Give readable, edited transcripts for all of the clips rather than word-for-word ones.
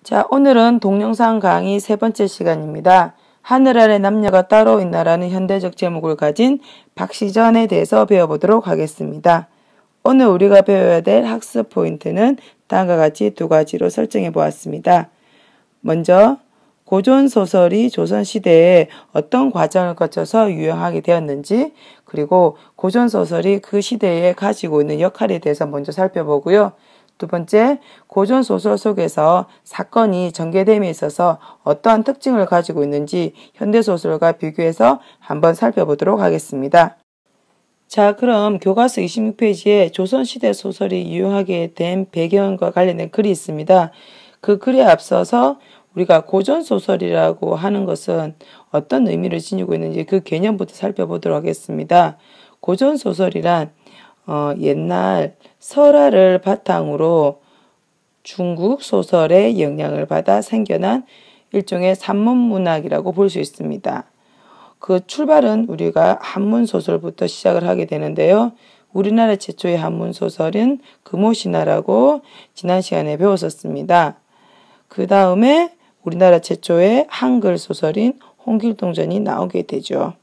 자, 오늘은 동영상 강의 세 번째 시간입니다. 하늘 아래 남녀가 따로 있나라는 현대적 제목을 가진 박시전에 대해서 배워보도록 하겠습니다. 오늘 우리가 배워야 될 학습 포인트는 다음과 같이 두 가지로 설정해 보았습니다. 먼저 고전소설이 조선시대에 어떤 과정을 거쳐서 유행하게 되었는지, 그리고 고전소설이 그 시대에 가지고 있는 역할에 대해서 먼저 살펴보고요. 두 번째, 고전소설 속에서 사건이 전개됨에 있어서 어떠한 특징을 가지고 있는지 현대소설과 비교해서 한번 살펴보도록 하겠습니다. 자, 그럼 교과서 26페이지에 조선시대 소설이 유행하게 된 배경과 관련된 글이 있습니다. 그 글에 앞서서 우리가 고전소설이라고 하는 것은 어떤 의미를 지니고 있는지 그 개념부터 살펴보도록 하겠습니다. 고전소설이란 옛날 설화를 바탕으로 중국 소설의 영향을 받아 생겨난 일종의 산문문학이라고 볼 수 있습니다. 그 출발은 우리가 한문소설부터 시작을 하게 되는데요. 우리나라 최초의 한문소설은 금오신화라고 지난 시간에 배웠었습니다. 그 다음에 우리나라 최초의 한글 소설인 홍길동전이 나오게 되죠.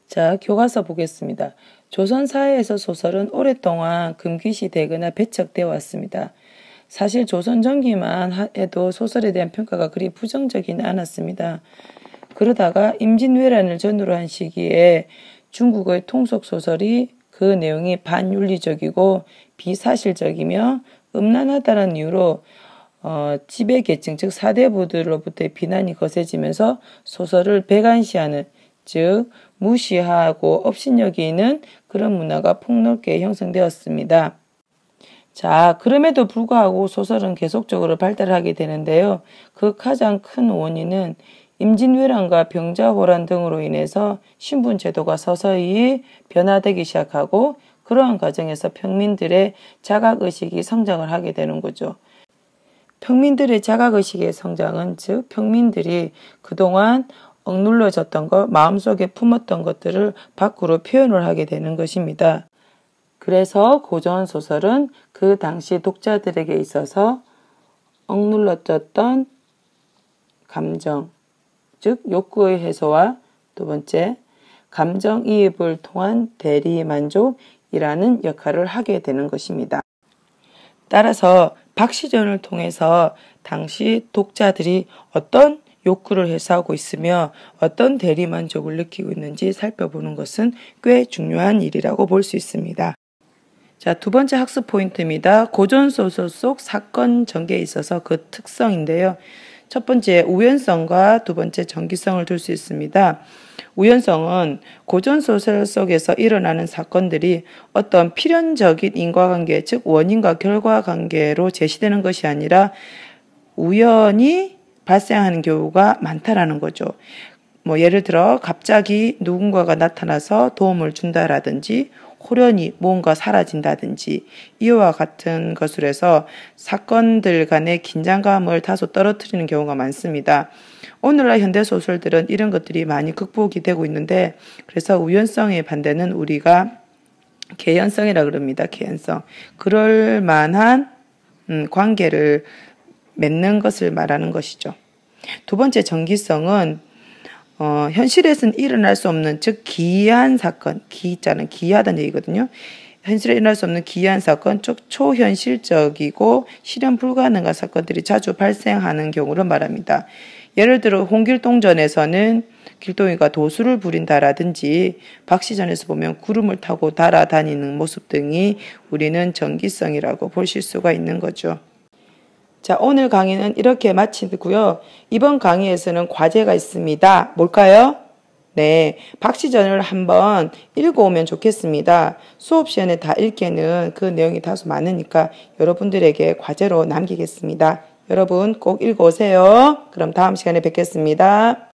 자, 교과서 보겠습니다. 조선 사회에서 소설은 오랫동안 금기시되거나 배척되어 왔습니다. 사실 조선 전기만 해도 소설에 대한 평가가 그리 부정적이는 않았습니다. 그러다가 임진왜란을 전후로 한 시기에 중국의 통속소설이 그 내용이 반윤리적이고 비사실적이며 음란하다는 이유로 지배계층 즉 사대부들로부터의 비난이 거세지면서 소설을 배관시하는 즉 무시하고 업신여기는 그런 문화가 폭넓게 형성되었습니다. 자, 그럼에도 불구하고 소설은 계속적으로 발달하게 되는데요. 그 가장 큰 원인은 임진왜란과 병자호란 등으로 인해서 신분제도가 서서히 변화되기 시작하고 그러한 과정에서 평민들의 자각의식이 성장을 하게 되는 거죠. 평민들의 자각의식의 성장은 즉 평민들이 그동안 억눌러졌던 것, 마음속에 품었던 것들을 밖으로 표현을 하게 되는 것입니다. 그래서 고전소설은 그 당시 독자들에게 있어서 억눌러졌던 감정, 즉 욕구의 해소와 두 번째, 감정이입을 통한 대리만족이라는 역할을 하게 되는 것입니다. 따라서 박시전을 통해서 당시 독자들이 어떤 욕구를 해소하고 있으며 어떤 대리만족을 느끼고 있는지 살펴보는 것은 꽤 중요한 일이라고 볼 수 있습니다. 자, 두 번째 학습 포인트입니다. 고전소설 속 사건 전개에 있어서 그 특성인데요. 첫 번째, 우연성과 두 번째, 정기성을 둘 수 있습니다. 우연성은 고전소설 속에서 일어나는 사건들이 어떤 필연적인 인과관계, 즉 원인과 결과관계로 제시되는 것이 아니라 우연히 발생하는 경우가 많다라는 거죠. 예를 들어 갑자기 누군가가 나타나서 도움을 준다라든지 호련히 무언가 사라진다든지 이와 같은 것으로 해서 사건들 간의 긴장감을 다소 떨어뜨리는 경우가 많습니다. 오늘날 현대소설들은 이런 것들이 많이 극복이 되고 있는데 그래서 우연성의 반대는 우리가 개연성이라고 그럽니다. 개연성. 그럴 만한 관계를 맺는 것을 말하는 것이죠. 두 번째 정기성은 현실에서는 일어날 수 없는 즉 기이한 사건, 기자는 기이하다는 얘기거든요. 현실에 일어날 수 없는 기이한 사건, 즉 초현실적이고 실현 불가능한 사건들이 자주 발생하는 경우를 말합니다. 예를 들어 홍길동전에서는 길동이가 도수를 부린다라든지 박시전에서 보면 구름을 타고 달아다니는 모습 등이 우리는 정기성이라고 보실 수가 있는 거죠. 자, 오늘 강의는 이렇게 마치고요. 이번 강의에서는 과제가 있습니다. 뭘까요? 네, 박시전을 한번 읽어오면 좋겠습니다. 수업 시간에 다 읽기에는 그 내용이 다소 많으니까 여러분들에게 과제로 남기겠습니다. 여러분 꼭 읽어오세요. 그럼 다음 시간에 뵙겠습니다.